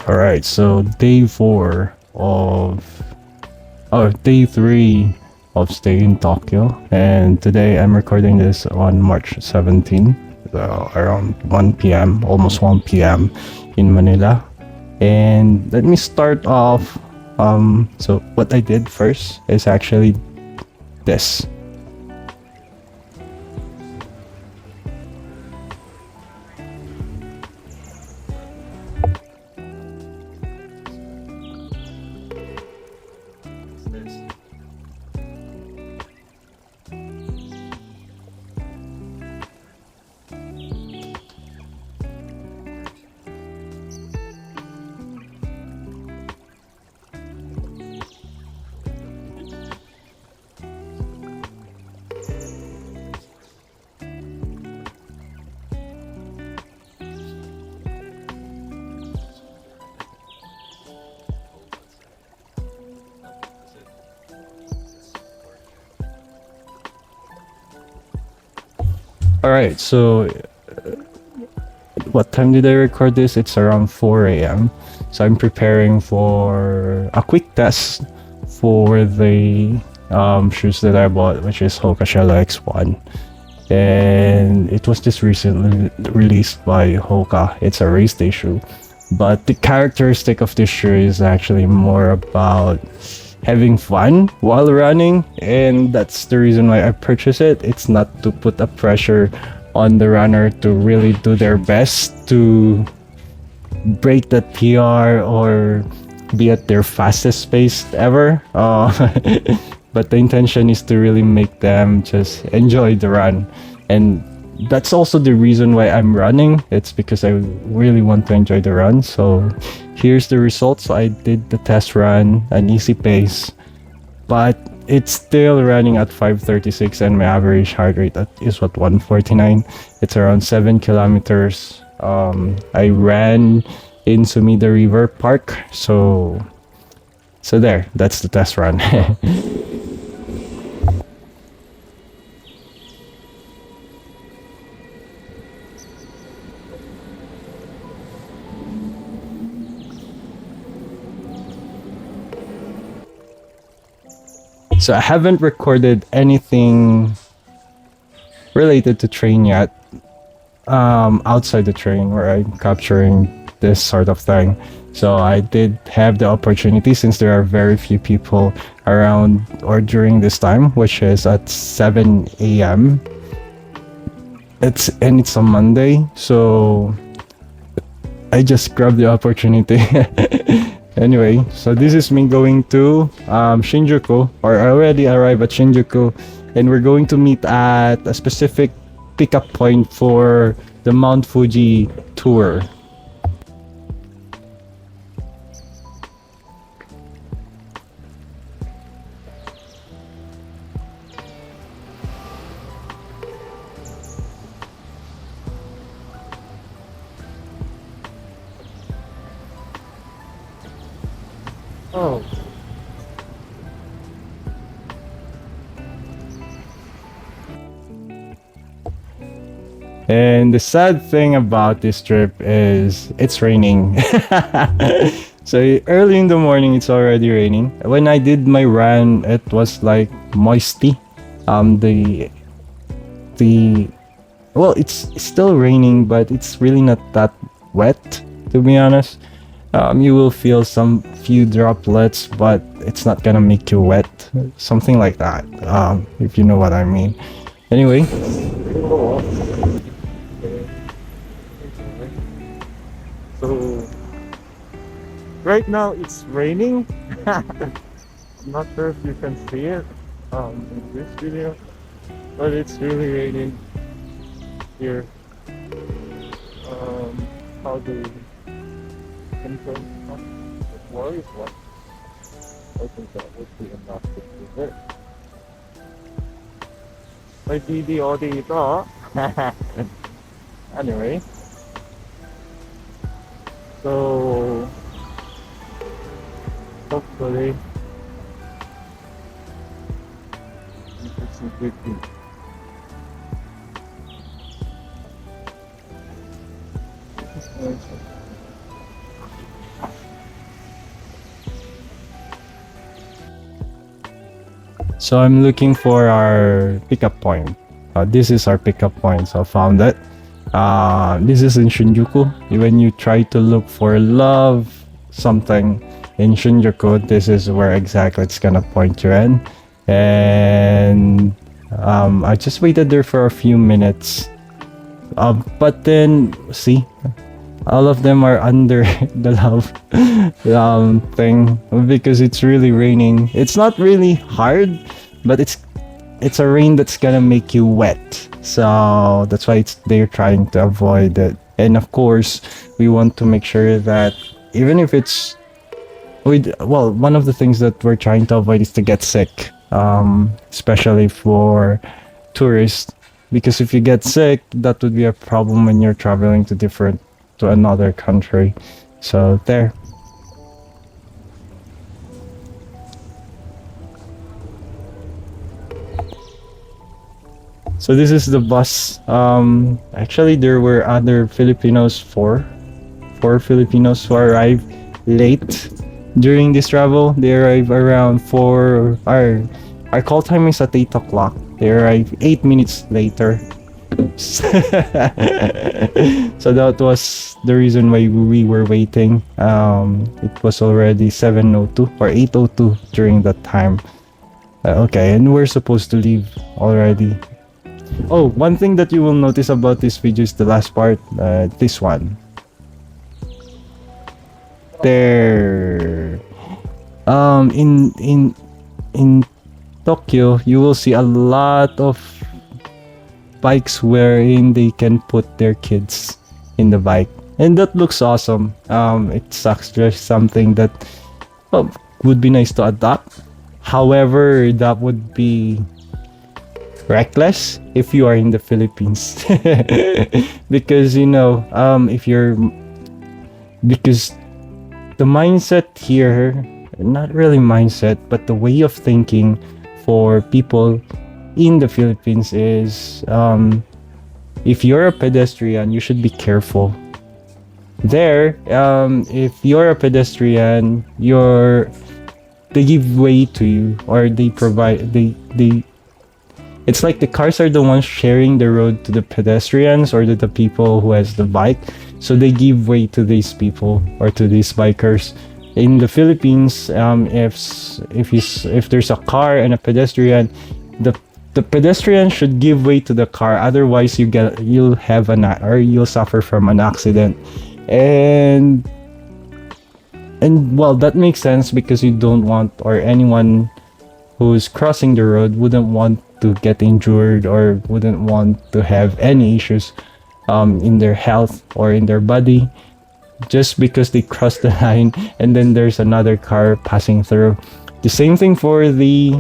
All right, so day 3 of stay in Tokyo, and today I'm recording this on March 17, around 1 p.m., almost 1 p.m. in Manila. And let me start off. So what I did first is actually this. All right, so what time did I record this? It's around 4 a.m. So I'm preparing for a quick test for the shoes that I bought, which is Hoka Cielo X1. And it was just recently released by Hoka. It's a race day shoe. But the characteristic of this shoe is actually more about having fun while running, and that's the reason why I purchased it. It's not to put a pressure on the runner to really do their best to break that PR or be at their fastest pace ever. But the intention is to really make them just enjoy the run, and that's also the reason why I'm running. It's because I really want to enjoy the run. So here's the results. I did the test run, an easy pace, but it's still running at 5:36, and my average heart rate is what, 149. It's around 7 kilometers. I ran in Sumida River Park, so there, that's the test run. So I haven't recorded anything related to train yet, outside the train where I'm capturing this sort of thing. So I did have the opportunity, since there are very few people around or during this time, which is at 7 a.m. It's a Monday, so I just grabbed the opportunity. Anyway, so this is me going to Shinjuku, or I already arrived at Shinjuku, and we're going to meet at a specific pickup point for the Mount Fuji Tour. Oh. And the sad thing about this trip is it's raining. So early in the morning, it's already raining. When I did my run, it was like moisty. The well, it's still raining, but it's really not that wet, to be honest. You will feel some few droplets, but it's not gonna make you wet. Something like that, if you know what I mean. Anyway. So, right now it's raining. I'm not sure if you can see it in this video, but it's really raining here. How do the floor is what? I think that would be enough to prove it. May video dito. Anyway. So hopefully it's a good thing. This is nice. So I'm looking for our pickup point. This is our pickup point, so I found it. This is in Shinjuku. When you try to look for love something in Shinjuku, this is where exactly it's gonna point you in. And I just waited there for a few minutes. But then, see, all of them are under the love thing because it's really raining. It's not really hard, but it's a rain that's gonna make you wet. So that's why they're trying to avoid it. And of course, we want to make sure that even if it's one of the things that we're trying to avoid is to get sick, especially for tourists, because if you get sick, that would be a problem when you're traveling to another country. So there. So this is the bus. Actually, there were other Filipinos, four Filipinos who arrived late during this travel. They arrived around 4. Our call time is at 8 o'clock. They arrived 8 minutes later. So that was the reason why we were waiting. It was already 7:02 or 8:02 during that time. Okay, and we're supposed to leave already. Oh, one thing that you will notice about this video is the last part. This one. There. In Tokyo, you will see a lot of bikes wherein they can put their kids in the bike, and that looks awesome. It's actually something that would be nice to adopt. However, that would be reckless if you are in the Philippines. Because because the mindset here, not really mindset, but the way of thinking for people in the Philippines is, if you're a pedestrian, you should be careful. There, if you're a pedestrian, they give way to you, or they provide it's like the cars are the ones sharing the road to the pedestrians or to the people who has the bike, so they give way to these people or to these bikers. In the Philippines, if there's a car and a pedestrian, the pedestrian should give way to the car, otherwise you'll suffer from an accident. And well, that makes sense because you don't want, or anyone who's crossing the road wouldn't want to get injured or wouldn't want to have any issues in their health or in their body just because they cross the line and then there's another car passing through. The same thing for the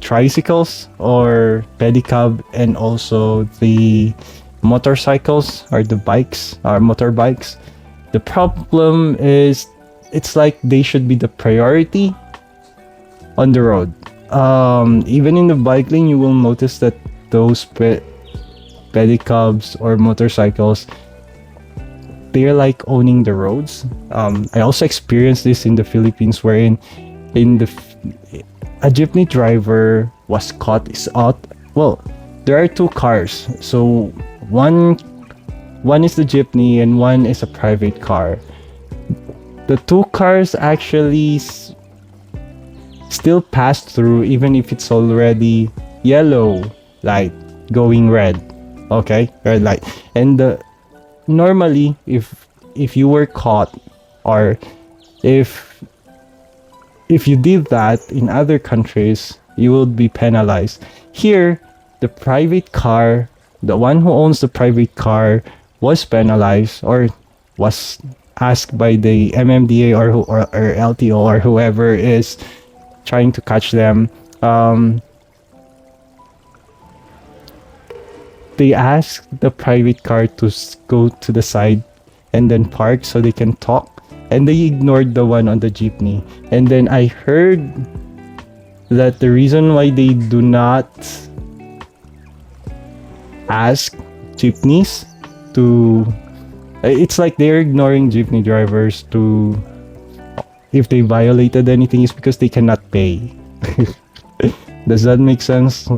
tricycles or pedicab, and also the motorcycles or the bikes or motorbikes. The problem is, it's like they should be the priority on the road. Even in the bike lane, you will notice that those pedicabs or motorcycles, they're like owning the roads. I also experienced this in the Philippines, wherein a jeepney driver was caught. Well, there are two cars, so one is the jeepney and one is a private car. The two cars actually still passed through even if it's already yellow light going red. Okay, red light. And normally if you were caught, or if you did that in other countries, you will be penalized. Here, the private car, the one who owns the private car was penalized, or was asked by the MMDA or LTO or whoever is trying to catch them. They asked the private car to go to the side and then park so they can talk, and they ignored the one on the jeepney. And then I heard that the reason why they do not ask jeepneys to, it's like they're ignoring jeepney drivers to, if they violated anything, is because they cannot pay. Does that make sense?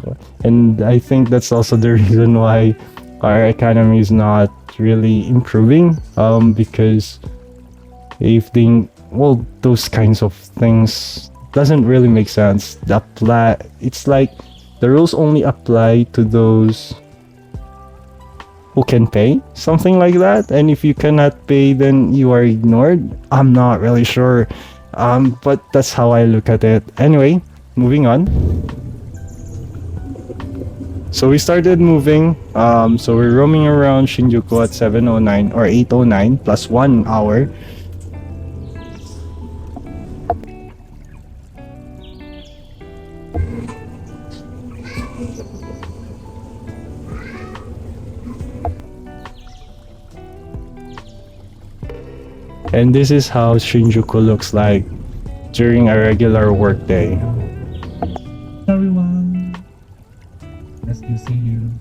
And I think that's also the reason why our economy is not really improving. Because if they, well, those kinds of things doesn't really make sense. It's like the rules only apply to those who can pay, something like that. And if you cannot pay, then you are ignored. I'm not really sure. But that's how I look at it. Anyway, moving on. So we started moving. So we're roaming around Shinjuku at 7:09 or 8:09 plus 1 hour. And this is how Shinjuku looks like during a regular workday. Everyone, nice to see you.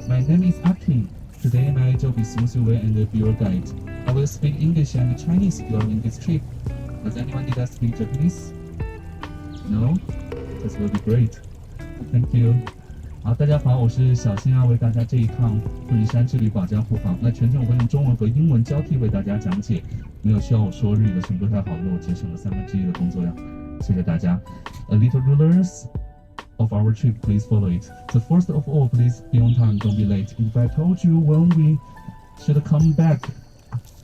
My name is Aki. Today my job is Musuwe and the Bureau Guide. I will speak English and Chinese during this trip. Does anyone need us speak Japanese? No? This will be great. Thank you. 好，大家好，我是小新要为大家这一趟富士山之旅保驾护航。那全程我会用中文和英文交替为大家讲解。没有需要我说日语的请不太好，因为我节省了1/3的工作量。谢谢大家。A little rulers of our trip, please follow it. So first of all, please be on time, don't be late. If I told you when we should come back,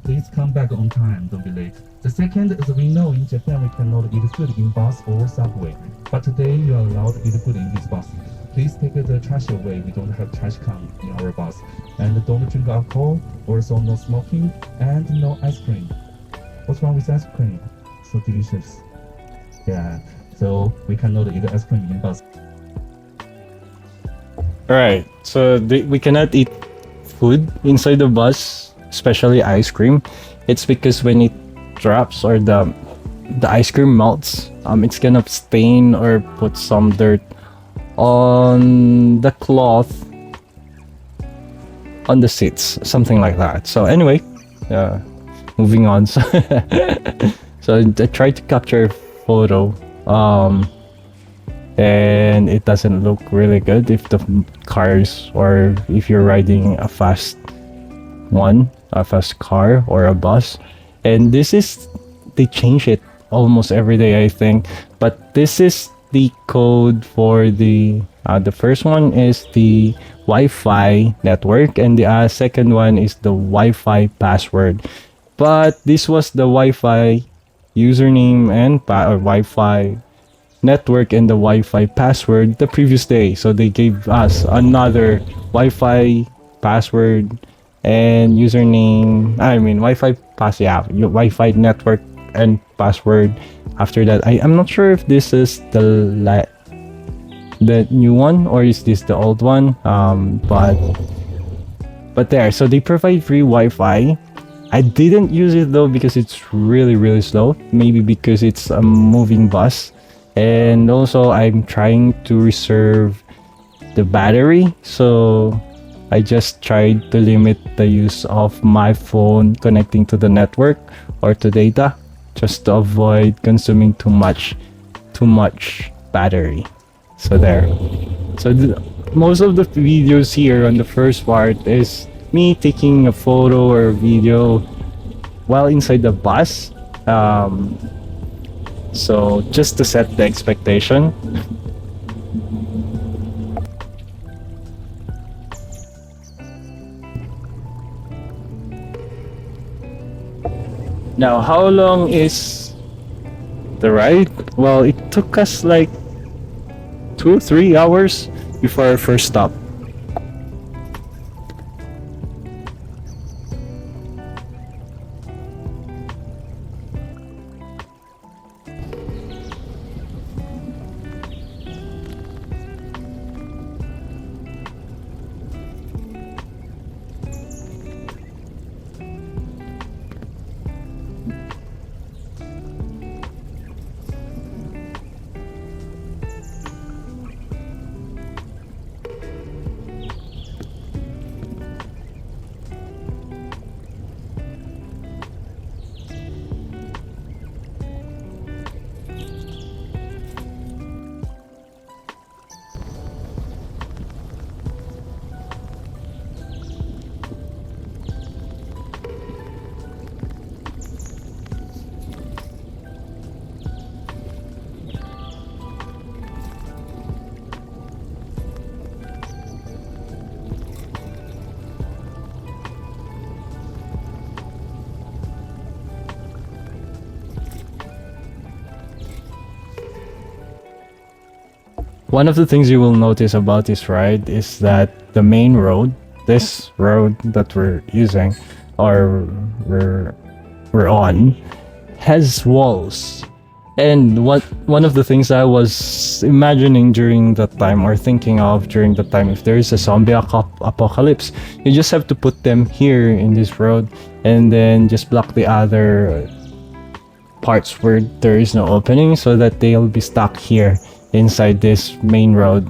please come back on time, don't be late. The second is we know in Japan we cannot eat food in bus or subway, but today you are allowed to eat food in this bus. Please take the trash away, we don't have trash can in our bus. And don't drink alcohol, also no smoking, and no ice cream. What's wrong with ice cream? So delicious. Yeah, so we cannot eat ice cream in bus. Right. So we cannot eat food inside the bus, especially ice cream. It's because when it drops or the ice cream melts, it's gonna stain or put some dirt on the cloth on the seats, something like that. So anyway, moving on. So I tried to capture a photo. And it doesn't look really good if the cars or if you're riding a fast car or a bus. And they change it almost every day, I think. But this is the code for the first one is the Wi-Fi network, and the second one is the Wi-Fi password. But this was the Wi-Fi username and or Wi-Fi network and the Wi-Fi password the previous day, so they gave us another Wi-Fi password and username. Wi-Fi Wi-Fi network and password. After that, I'm not sure if this is the new one or is this the old one. But there, so they provide free Wi-Fi. I didn't use it though because it's really slow. Maybe because it's a moving bus. And also I'm trying to reserve the battery, so I just tried to limit the use of my phone connecting to the network or to data, just to avoid consuming too much battery. So there. So most of the videos here on the first part is me taking a photo or video while inside the bus. So just to set the expectation. Now, how long is the ride? Well, it took us like 2 or 3 hours before our first stop. one of the things you will notice about this ride is that the main road, this road that we're using or we're on, has walls. And one of the things I was imagining during that time, or thinking of during that time, if there is a zombie apocalypse, you just have to put them here in this road and then just block the other parts where there is no opening so that they'll be stuck here inside this main road.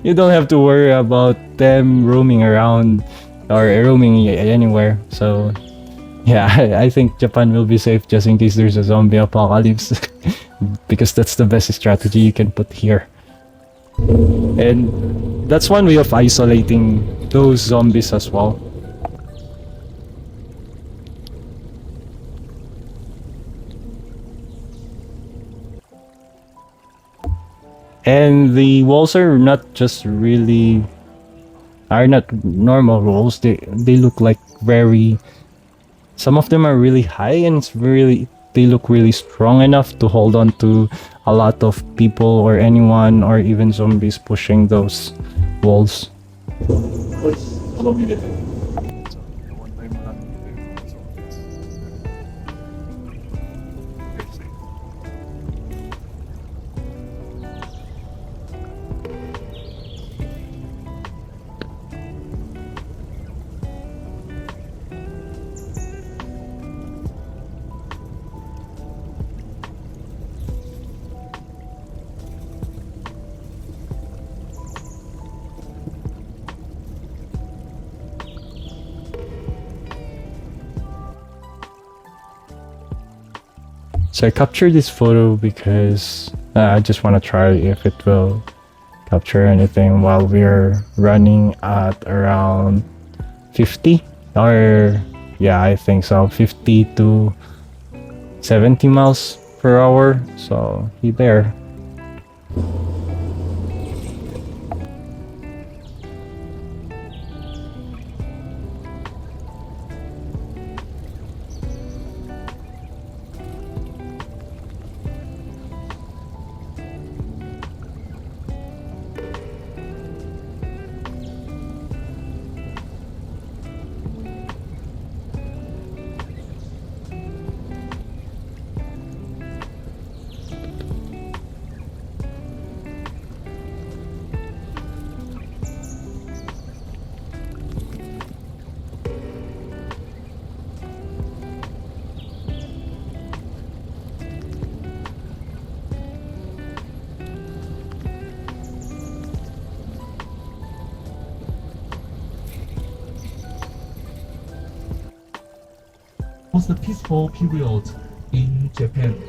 You don't have to worry about them roaming around or roaming anywhere. So yeah, I think Japan will be safe just in case there's a zombie apocalypse. Because that's the best strategy you can put here. And that's one way of isolating those zombies as well. And the walls are not just really are not normal walls. They look like very, some of them are really high, and they look really strong enough to hold on to a lot of people or anyone or even zombies pushing those walls. So I captured this photo because I just want to try if it will capture anything while we're running at around 50, or yeah, I think so, 50 to 70 miles per hour. So there. Was the peaceful period in Japan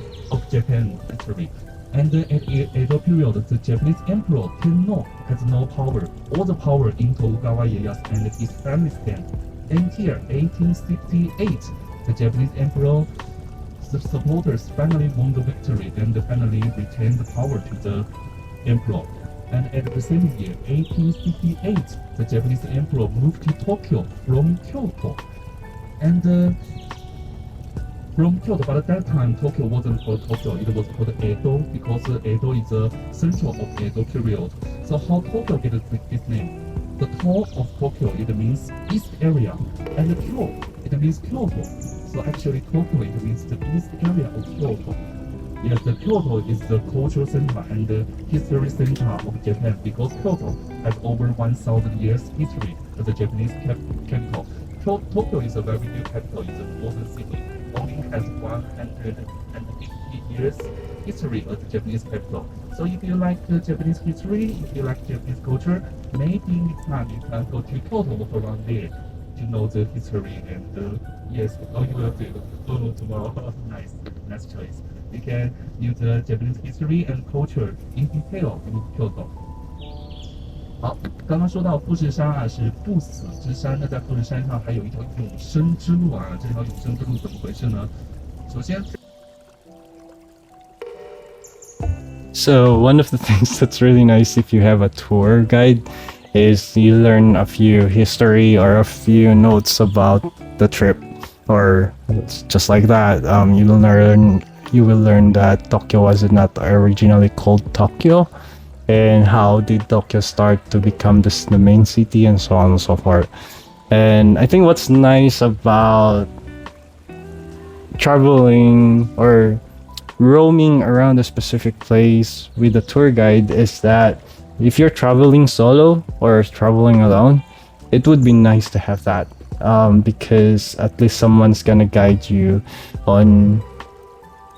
actually. And at Edo period, the Japanese emperor Tenno has no power. All the power in Tokugawa Ieyasu and his family stand. And here, 1868, the Japanese emperor supporters finally won the victory and finally retained the power to the emperor. And at the same year, 1868, the Japanese emperor moved to Tokyo from Kyoto. And from Kyoto, but at that time Tokyo wasn't called Tokyo, it was called Edo, because Edo is the central of Edo period. So how Tokyo get this name? The To of Tokyo, it means east area, and the Kyo, it means Kyoto. So actually Tokyo, it means the east area of Kyoto. Yes, the Kyoto is the cultural center and the history center of Japan, because Kyoto has over 1,000 years history as a Japanese capital. Tokyo is a very new capital, it's a modern city. Only has 150 years history as the Japanese capital. So if you like the Japanese history, if you like Japanese culture, maybe next time you can go to Kyoto, walk around there to know the history. And yes, you will do. Go tomorrow. nice choice. You can use the Japanese history and culture in detail in Kyoto. 好，刚刚说到富士山啊是不死之山，那在富士山上还有一条永生之路啊，这条永生之路怎么回事呢？首先 So one of the things that's really nice if you have a tour guide is you learn a few history or a few notes about the trip, or just like that. You will learn that Tokyo was not originally called Tokyo, and how did Tokyo start to become the main city and so on and so forth. And I think what's nice about traveling or roaming around a specific place with a tour guide is that if you're traveling solo or traveling alone, it would be nice to have that, because at least someone's gonna guide you on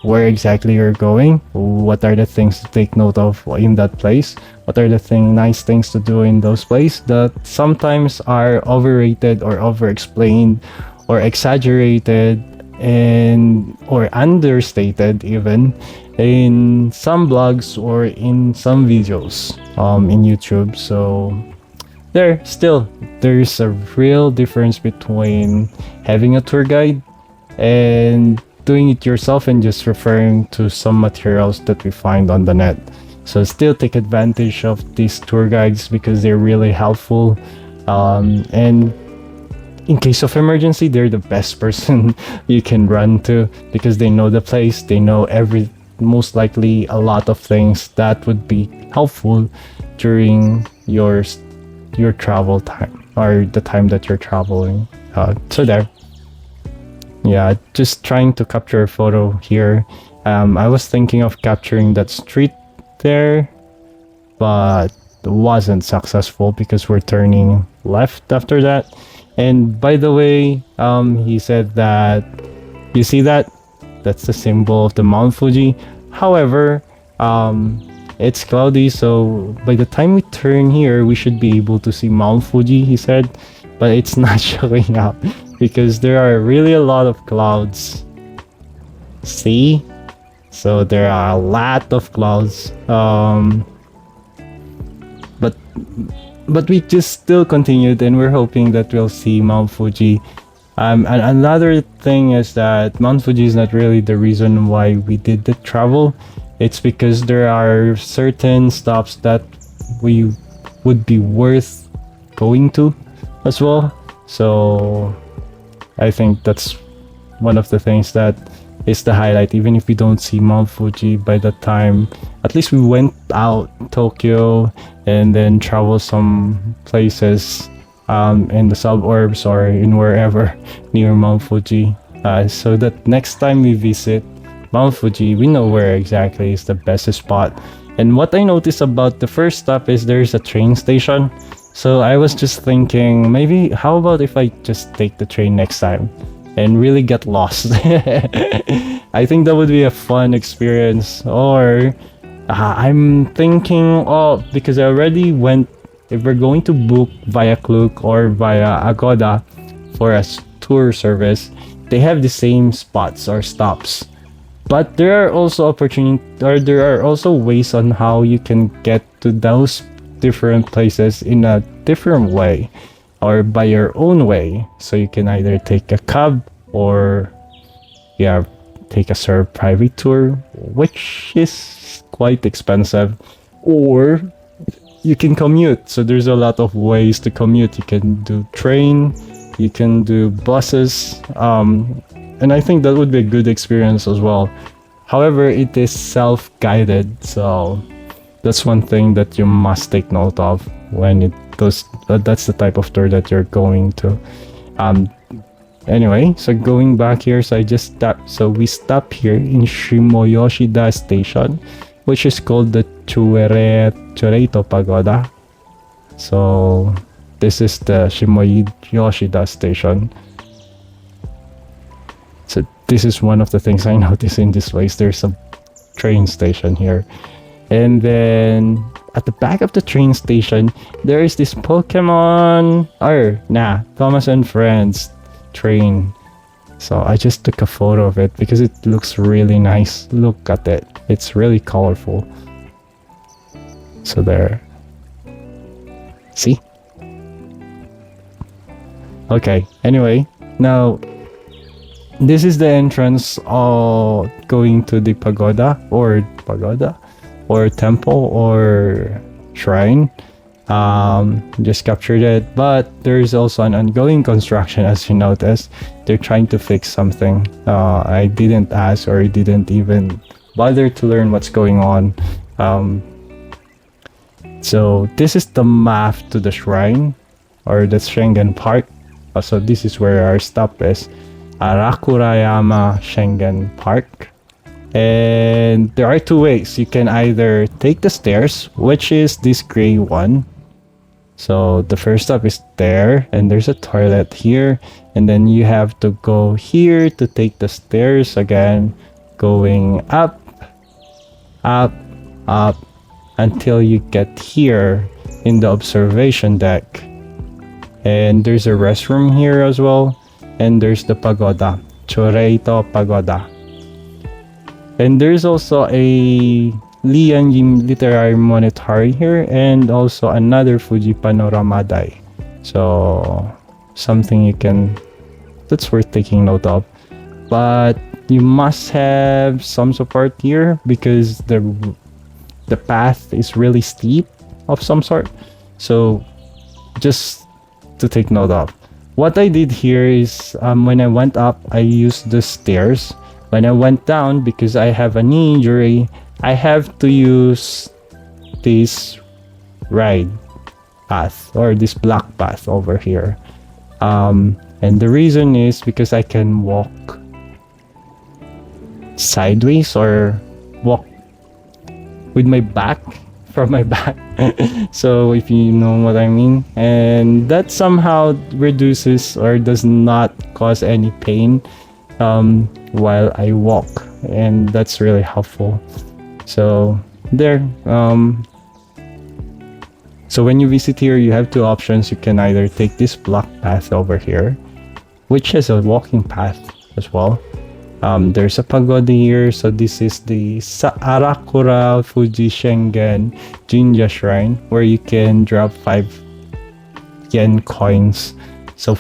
where exactly you're going, what are the things to take note of in that place, what are the nice things to do in those places that sometimes are overrated or overexplained or exaggerated and or understated even in some blogs or in some videos in YouTube. So there's a real difference between having a tour guide and doing it yourself and just referring to some materials that we find on the net. So still take advantage of these tour guides because they're really helpful, and in case of emergency, they're the best person you can run to because they know the place, they know most likely a lot of things that would be helpful during your travel time or the time that you're traveling. So there. Yeah, just trying to capture a photo here. I was thinking of capturing that street there, but wasn't successful because we're turning left after that. And by the way, he said that you see that's the symbol of the Mount Fuji. However, it's cloudy, so by the time we turn here, we should be able to see Mount Fuji, he said, but it's not showing up because there are really a lot of clouds. See? So there are a lot of clouds. But we just still continued and we're hoping that we'll see Mount Fuji. And another thing is that Mount Fuji is not really the reason why we did the travel. It's because there are certain stops that we would be worth going to as well. So I think that's one of the things that is the highlight. Even if we don't see Mount Fuji by the time, at least we went out Tokyo and then travel some places in the suburbs or in wherever near Mount Fuji, so that next time we visit Mount Fuji, we know where exactly is the best spot. And what I noticed about the first stop is there's a train station. So I was just thinking, maybe how about if I just take the train next time and really get lost? I think that would be a fun experience. Or I'm thinking, because I already went, if we're going to book via Klook or via Agoda for a tour service, they have the same spots or stops. But there are also there are also ways on how you can get to those different places in a different way or by your own way. So you can either take a cab or take a private tour, which is quite expensive, or you can commute. So there's a lot of ways to commute. You can do train, you can do buses, and I think that would be a good experience as well. However, it is self-guided, so that's one thing that you must take note of when that's the type of tour that you're going to. Anyway, so going back here, so we stop here in Shimoyoshida Station, which is called the Chureito Pagoda. So this is the Shimoyoshida Station. So this is one of the things I noticed in this place. There's a train station here. And then at the back of the train station, there is this Thomas and Friends train. So I just took a photo of it because it looks really nice. Look at it. It's really colorful. So there. See? Okay, anyway, now this is the entrance going to the pagoda or temple or shrine. Just captured it, but there's also an ongoing construction. As you notice, they're trying to fix something. I didn't ask or didn't even bother to learn what's going on. So this is the map to the shrine or the Schengen Park. So this is where our stop is. Arakurayama Schengen Park. And there are two ways. You can either take the stairs, which is this gray one. So the first stop is there, and there's a toilet here. And then you have to go here to take the stairs again, going up, up, up, until you get here in the observation deck. And there's a restroom here as well. And there's the pagoda, Choreito Pagoda. And there's also a Lian Literary Monetary here, and also another Fuji Panorama Dai. So something that's worth taking note of. But you must have some support here because the path is really steep of some sort. So just to take note of. What I did here is when I went up, I used the stairs. When I went down, because I have a knee injury, I have to use this ride path or this black path over here. And the reason is because I can walk sideways or walk with my back from my back. So if you know what I mean, and that somehow reduces or does not cause any pain while I walk, and that's really helpful. So there, so when you visit here, you have two options. You can either take this block path over here, which is a walking path as well. There's a pagoda here, so this is the Arakura Fuji Schengen Jinja Shrine, where you can drop 5 yen coins. So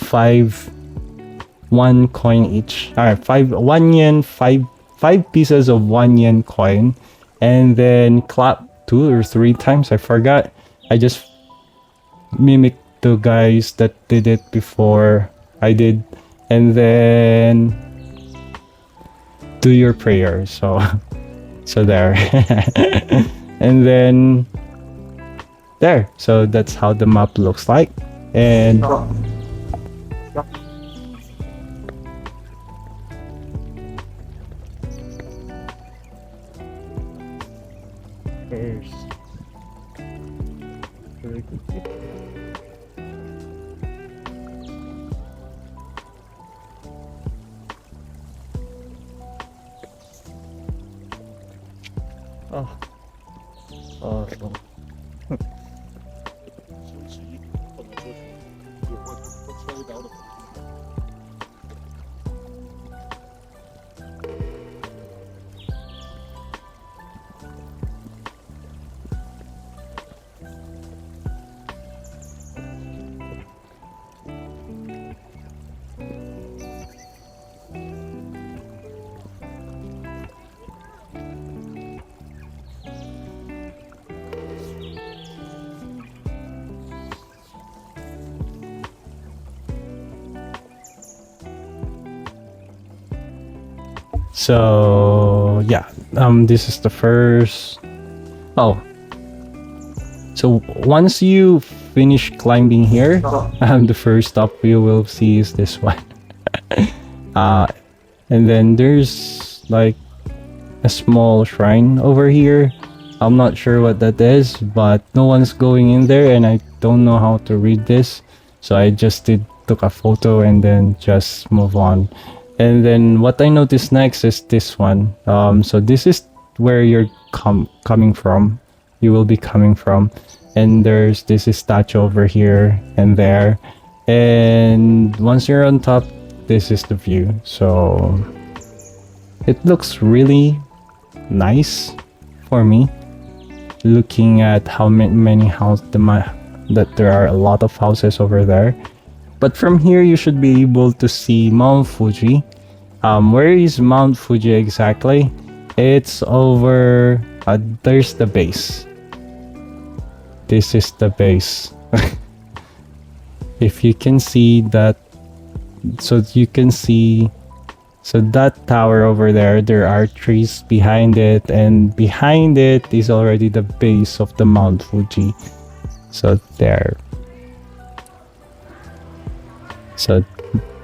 1 coin each. Alright, 1 yen, 5 pieces of 1 yen coin, and then clap 2 or 3 times. I forgot. I just mimicked the guys that did it before I did, and then do your prayer. So there. And then there. So that's how the map looks like. And there's awesome. So yeah, this is the first. Oh, so once you finish climbing here, the first stop you will see is this one. And then there's like a small shrine over here. I'm not sure what that is, but no one's going in there, and I don't know how to read this, so I just took a photo and then just move on. And then what I noticed next is this one. So this is where you're coming from. You will be coming from. And there's this statue over here and there. And once you're on top, this is the view. So it looks really nice for me. Looking at how many houses, that there are a lot of houses over there. But from here, you should be able to see Mount Fuji. Where is Mount Fuji exactly? It's over... there's the base. This is the base. If you can see that... So you can see... So that tower over there, there are trees behind it. And behind it is already the base of the Mount Fuji. So there. So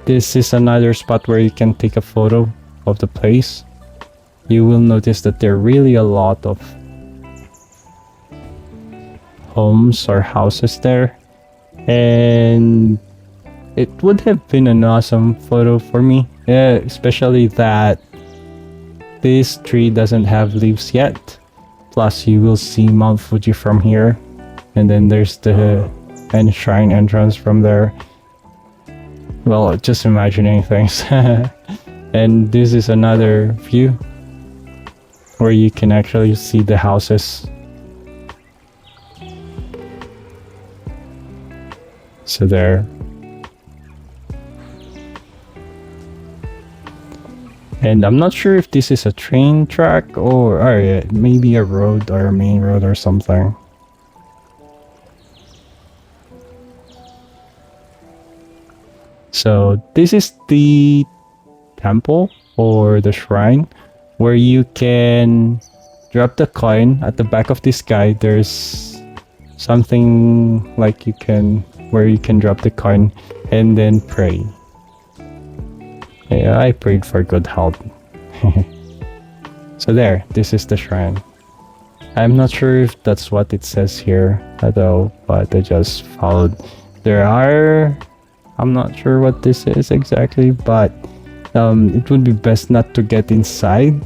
this is another spot where you can take a photo of the place. You will notice that there are really a lot of homes or houses there, and it would have been an awesome photo for me, especially that this tree doesn't have leaves yet. Plus you will see Mount Fuji from here, and then there's the shrine entrance from there. Well, just imagining things. And this is another view where you can actually see the houses. So there. And I'm not sure if this is a train track or maybe a road or a main road or something. So this is the temple or the shrine where you can drop the coin. At the back of this guy there's something like where you can drop the coin and then pray. Yeah, I prayed for good health. So there, this is the shrine. I'm not sure if that's what it says here though, but I just followed. I'm not sure what this is exactly, but it would be best not to get inside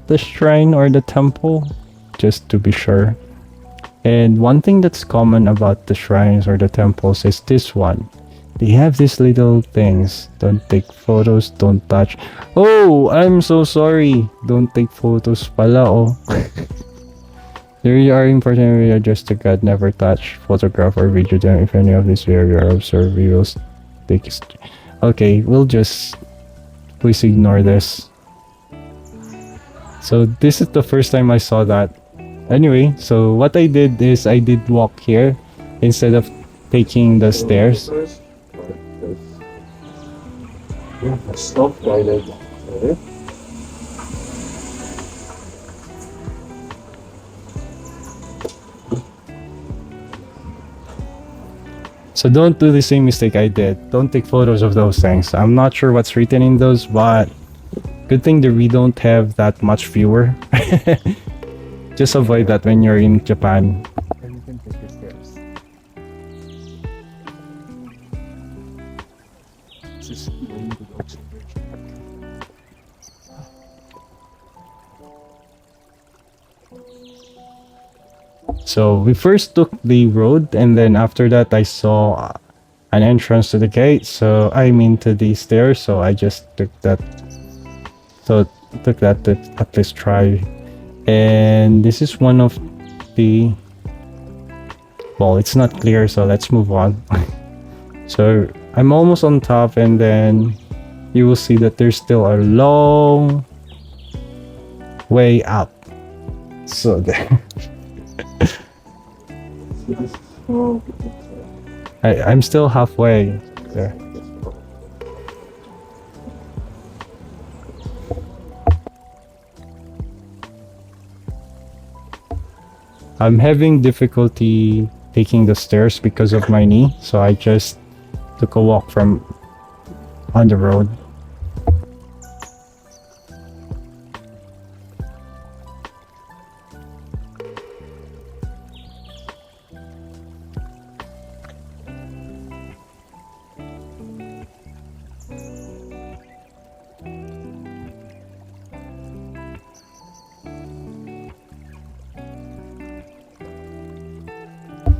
the shrine or the temple, just to be sure. And one thing that's common about the shrines or the temples is this one. They have these little things. Don't take photos, don't touch. Oh, I'm so sorry. Don't take photos pala, oh. There are important areas just to God, never touch, photograph or video them. If any of these area are observed, we will take it. Okay, we'll just please ignore this. So this is the first time I saw that. Anyway, so what I did is I did walk here instead of taking the stairs. Stop guided. So don't do the same mistake I did. Don't take photos of those things. I'm not sure what's written in those, but good thing that we don't have that much viewer. Just avoid that when you're in Japan. And you can take your stairs. Just going to go to So we first took the road, and then after that I saw an entrance to the gate, so I mean to the stairs, so I just took that. So took that to at least try. And this is one of the, well, it's not clear, so let's move on. So I'm almost on top, and then you will see that there's still a long way up. So there. I'm still halfway there. I'm having difficulty taking the stairs because of my knee, so I just took a walk from on the road.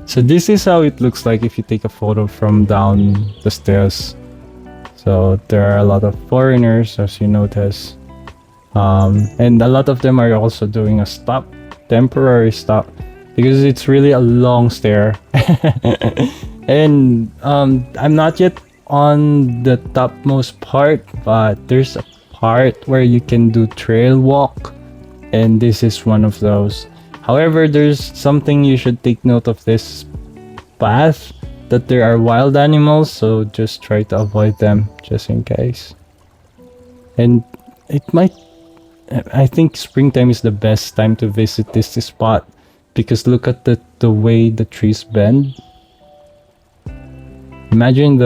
So this is how it looks like if you take a photo from down the stairs. So there are a lot of foreigners, as you notice, and a lot of them are also doing a temporary stop, because it's really a long stair. And I'm not yet on the topmost part, but there's a part where you can do trail walk, and this is one of those. However, there's something you should take note of this path, that there are wild animals, so just try to avoid them just in case. And I think springtime is the best time to visit this spot, because look at the way the trees bend. Imagine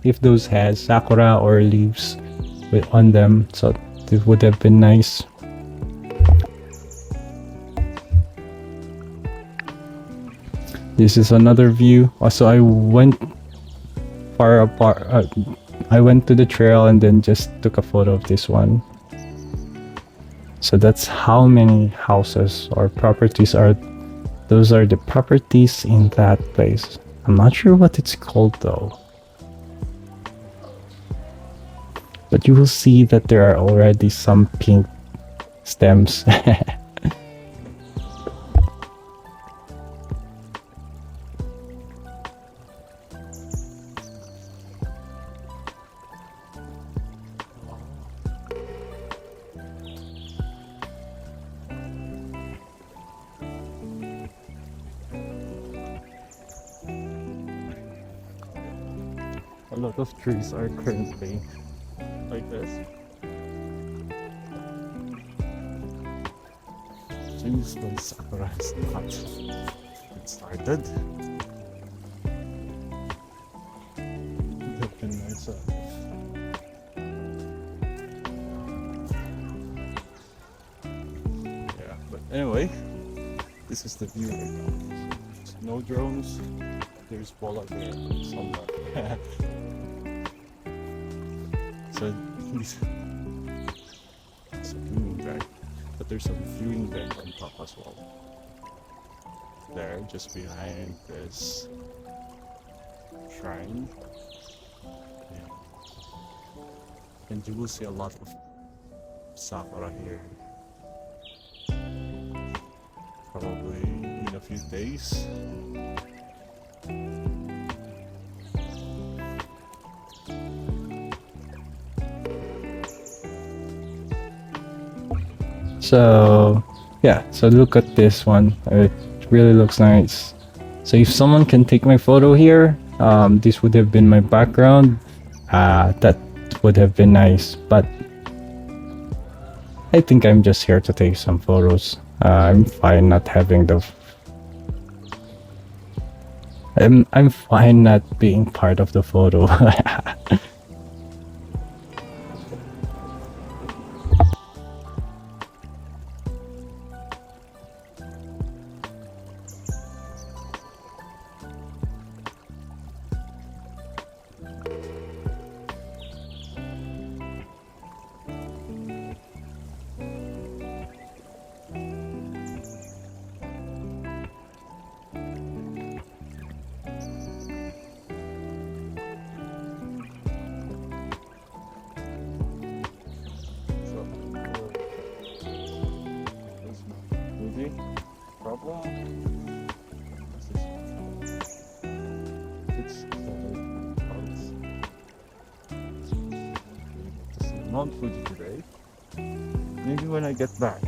if those has sakura or leaves on them, so it would have been nice. This is another view. Also, I went far apart. I went to the trail and then just took a photo of this one. So that's how many houses or properties are. Those are the properties in that place. I'm not sure what it's called though. But you will see that there are already some pink stems. A lot of trees are currently like this. Seems like sakura has not been started. Would have been nicer. Yeah, but anyway, this is the view right now. No drones. There's polar bear somewhere. So it's a viewing deck, but there's a viewing deck on top as well. There, just behind this shrine. Yeah. And you will see a lot of sakura here. Probably in a few days. So yeah, so look at this one. It really looks nice. So if someone can take my photo here, this would have been my background. That would have been nice, but I think I'm just here to take some photos. I'm fine not having the I'm fine not being part of the photo. Mount Fuji today. Maybe when I get back.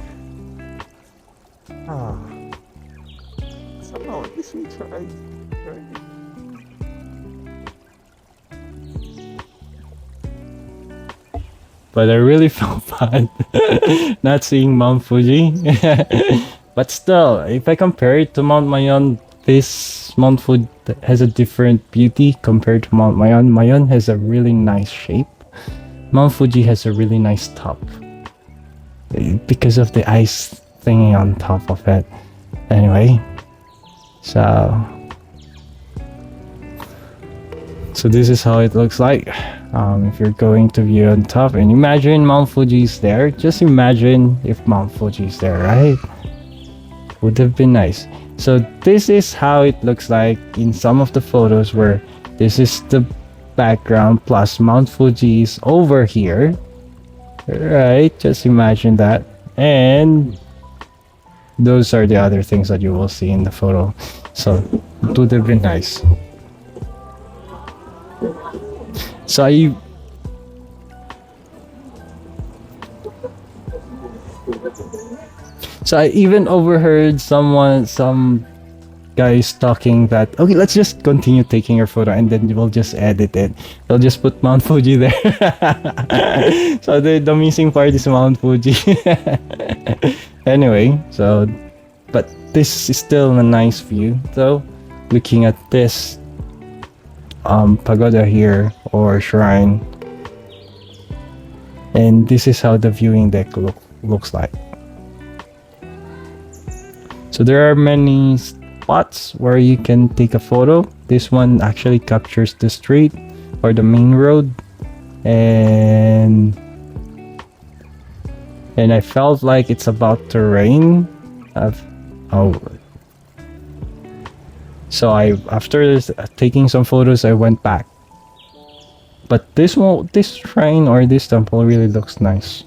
Somehow at least we tried. But I really felt bad not seeing Mount Fuji. But still, if I compare it to Mount Mayon, this Mount Fuji has a different beauty compared to Mount Mayon. Mayon has a really nice shape. Mount Fuji has a really nice top because of the ice thingy on top of it. Anyway, so this is how it looks like. If you're going to view on top and imagine Mount Fuji is there, just imagine if Mount Fuji is there, right? Would have been nice. So this is how it looks like in some of the photos where this is the background plus Mount Fuji is over here, right? Just imagine that, and those are the other things that you will see in the photo. So it would have been nice. So I even overheard some guys talking that, okay, let's just continue taking your photo and then we'll just edit it. They'll just put Mount Fuji there. So the missing part is Mount Fuji. Anyway, but this is still a nice view though. Looking at this, pagoda here or shrine, and this is how the viewing deck looks like. So there are many spots where you can take a photo. This one actually captures the street or the main road, and I felt like it's about to rain. So after taking some photos, I went back. But this shrine or this temple really looks nice,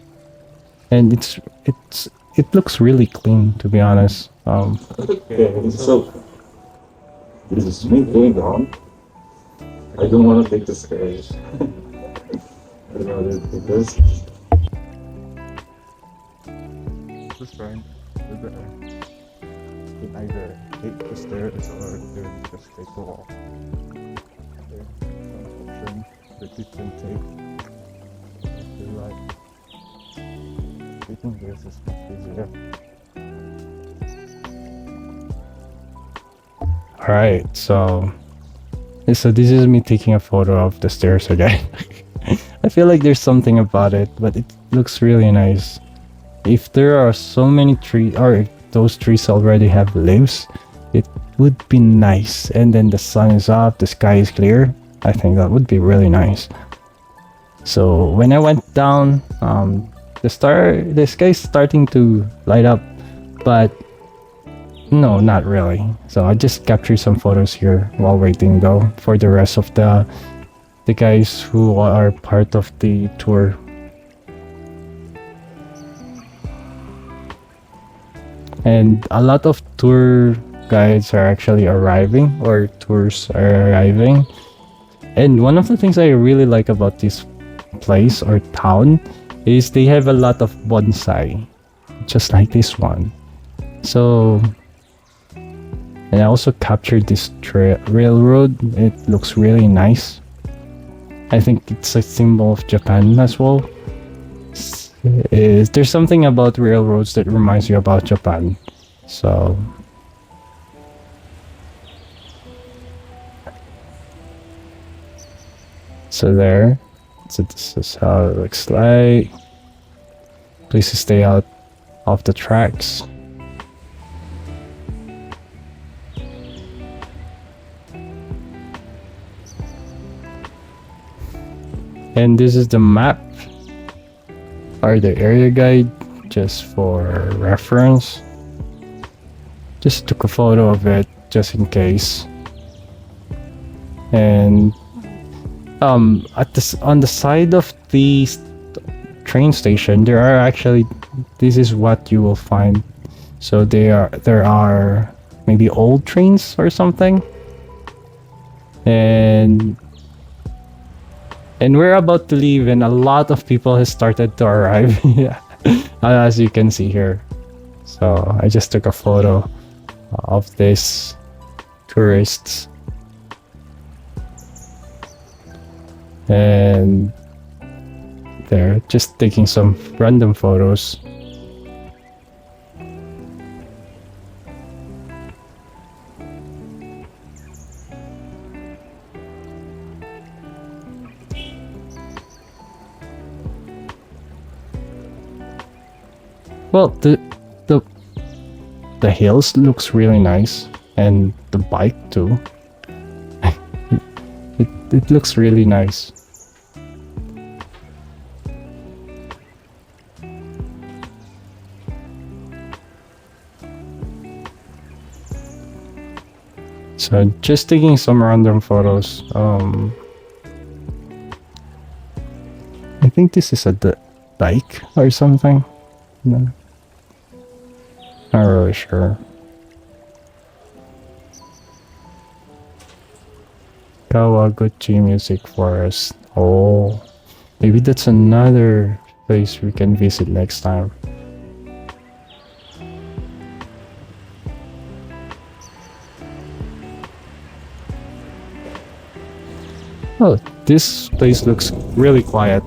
and it looks really clean, to be honest. Okay, so this is me going on. I don't want to take the stairs. I'd rather take this. This shrine, you can either take the stairs or just take the wall. Okay, one option that you can take if you like. Taking this is much easier. Alright, so this is me taking a photo of the stairs again. I feel like there's something about it, but it looks really nice. If there are so many trees, or if those trees already have leaves, it would be nice. And then the sun is up, the sky is clear. I think that would be really nice. So when I went down, the sky is starting to light up, but no, not really. So I just captured some photos here while waiting though for the rest of the guys who are part of the tour. And a lot of tour guides are actually arriving, or tours are arriving. And one of the things I really like about this place or town is they have a lot of bonsai, just like this one. So, and I also captured this railroad. It looks really nice. I think it's a symbol of Japan as well. There's something about railroads that reminds you about Japan. So there. So this is how it looks like. Please stay out of the tracks. And this is the map or the area guide, just for reference. Just took a photo of it just in case. And on the side of the train station, there are actually, this is what you will find. So there are maybe old trains or something, and we're about to leave, and a lot of people has started to arrive. Yeah, as you can see here. So I just took a photo of this tourists, and they're just taking some random photos. Well, the hills looks really nice, and the bike too. it looks really nice. So just taking some random photos. I think this is a bike or something. No, not really sure. Kawaguchi Music Forest. Oh, maybe that's another place we can visit next time. Oh, this place looks really quiet.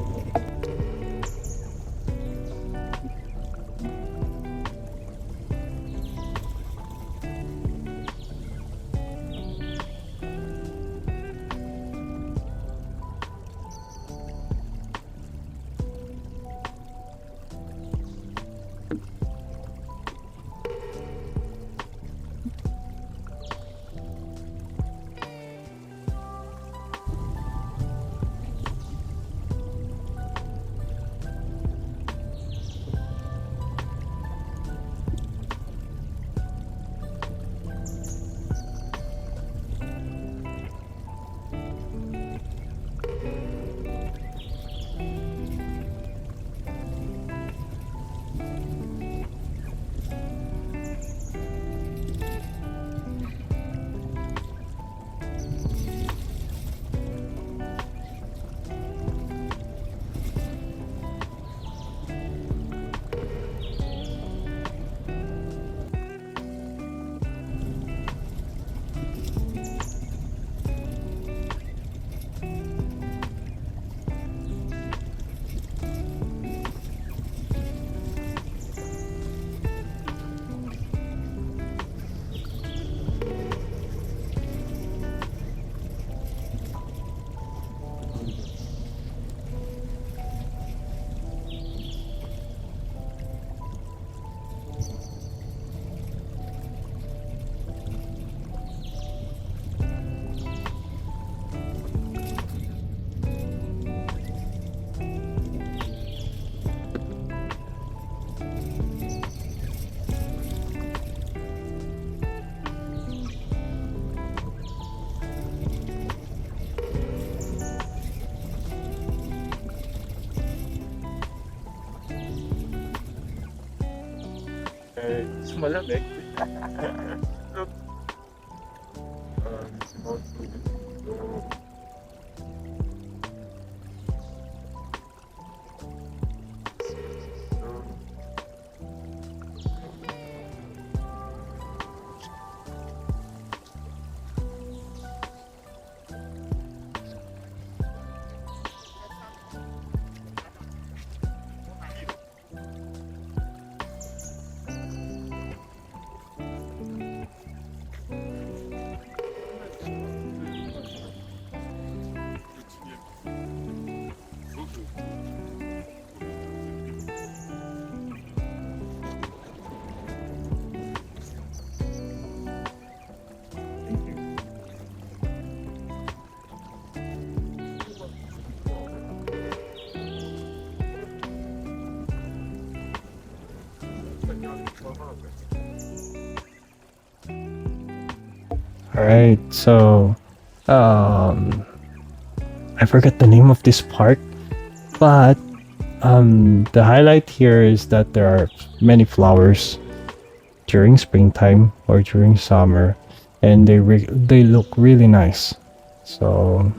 it's malamig. Look, it's about to Alright, so I forget the name of this park, but the highlight here is that there are many flowers during springtime or during summer, and they look really nice. So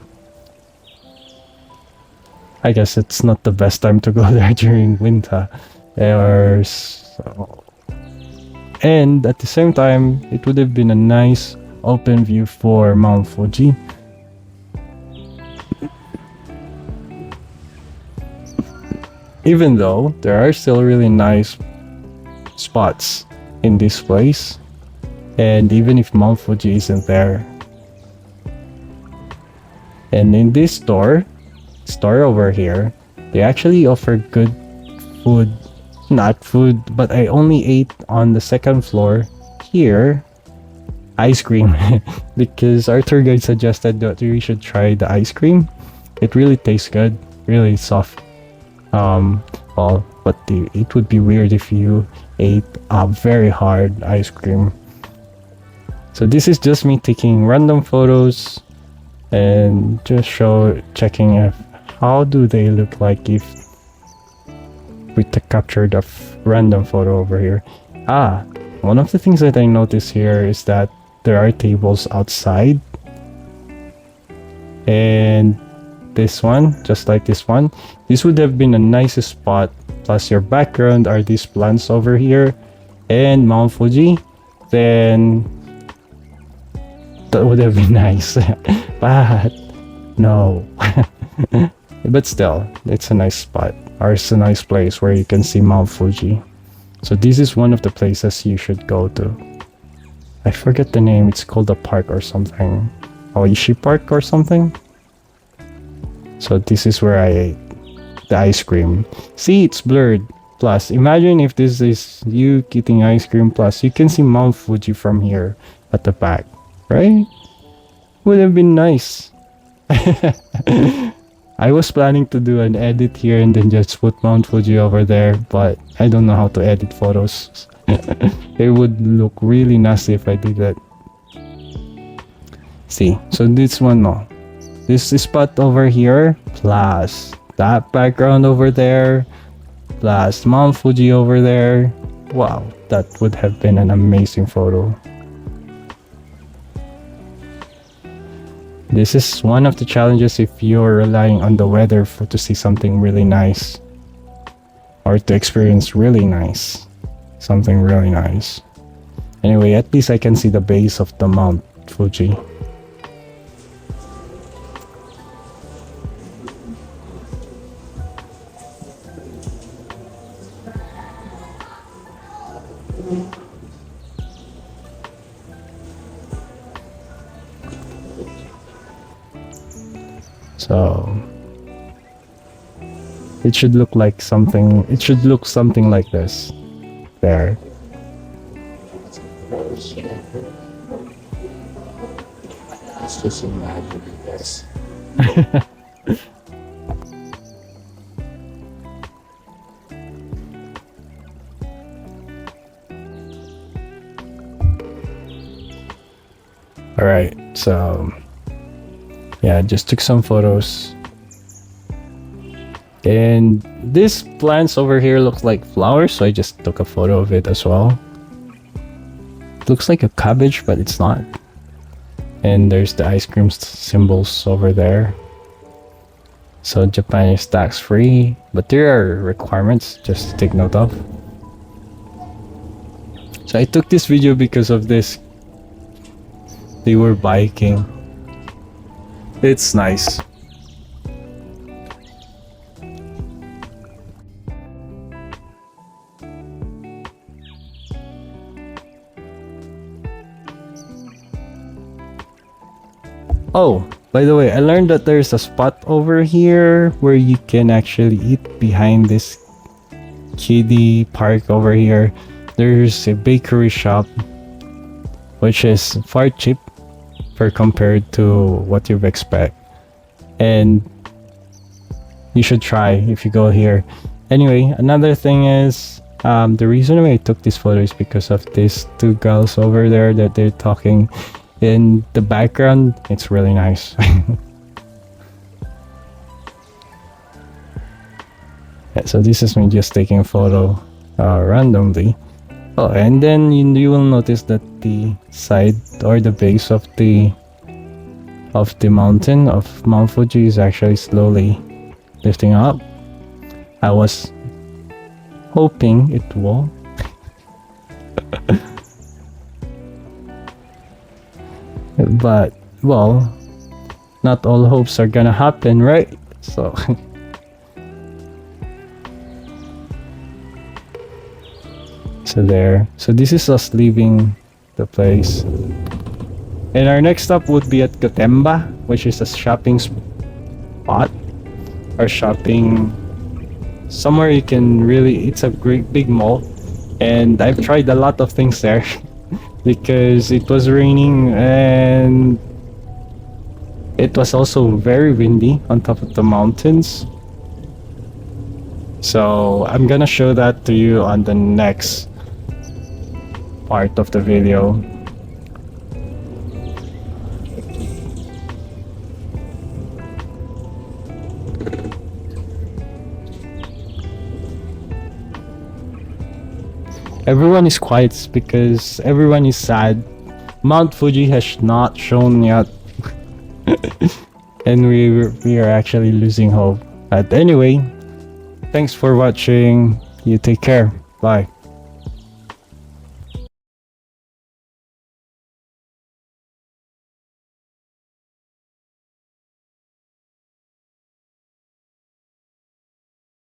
I guess it's not the best time to go there during winter, or so. And at the same time, it would have been a nice open view for Mount Fuji. Even though there are still really nice spots in this place, and even if Mount Fuji isn't there. And in this store over here, they actually offer good food. Not food, but I only ate on the second floor here ice cream because our tour guide suggested that we should try the ice cream. It really tastes good, really soft. Well, but it would be weird if you ate a very hard ice cream. So this is just me taking random photos and just checking if how do they look like if we captured a random photo over here. One of the things that I noticed here is that there are tables outside, and this one, just like this one, this would have been a nice spot. Plus your background are these plants over here and Mount Fuji, then that would have been nice. But no. But still, it's a nice spot, or it's a nice place where you can see Mount Fuji. So this is one of the places you should go to. I forget the name, it's called a park or something. Oishi Park or something. So this is where I ate the ice cream. See, it's blurred. Plus, imagine if this is you eating ice cream, plus you can see Mount Fuji from here at the back, right? Would have been nice. I was planning to do an edit here and then just put Mount Fuji over there, but I don't know how to edit photos. It would look really nasty if I did that. See, so this one, no. This spot over here, plus that background over there, plus Mount Fuji over there. Wow, that would have been an amazing photo. This is one of the challenges if you're relying on the weather to see something really nice, or to experience really nice, something really nice. Anyway, at least I can see the base of the Mount Fuji. So it should look like something. It should look something like this. There. It's just imagine this. All right. So yeah, just took some photos. And this plants over here looks like flowers, so I just took a photo of it as well. It looks like a cabbage, but it's not. And there's the ice cream symbols over there. So Japan is tax free, but there are requirements just to take note of. So I took this video because of this. They were biking. It's nice. Oh, by the way, I learned that there's a spot over here where you can actually eat behind this kiddie park over here. There's a bakery shop which is far cheap for compared to what you'd expect. And you should try if you go here. Anyway, another thing is the reason why I took this photo is because of these two girls over there that they're talking. In the background, it's really nice. Yeah, so this is me just taking a photo randomly. Oh, and then you will notice that the side or the base of the mountain of Mount Fuji is actually slowly lifting up. I was hoping it will. But, well, not all hopes are gonna happen, right? So so there. So this is us leaving the place. And our next stop would be at Gotemba, which is a shopping spot or shopping somewhere you can really, it's a great big mall. And I've tried a lot of things there. Because it was raining and it was also very windy on top of the mountains. So I'm gonna show that to you on the next part of the video. Everyone is quiet because everyone is sad. Mount Fuji has not shown yet. And we are actually losing hope. But anyway, thanks for watching. You take care. Bye.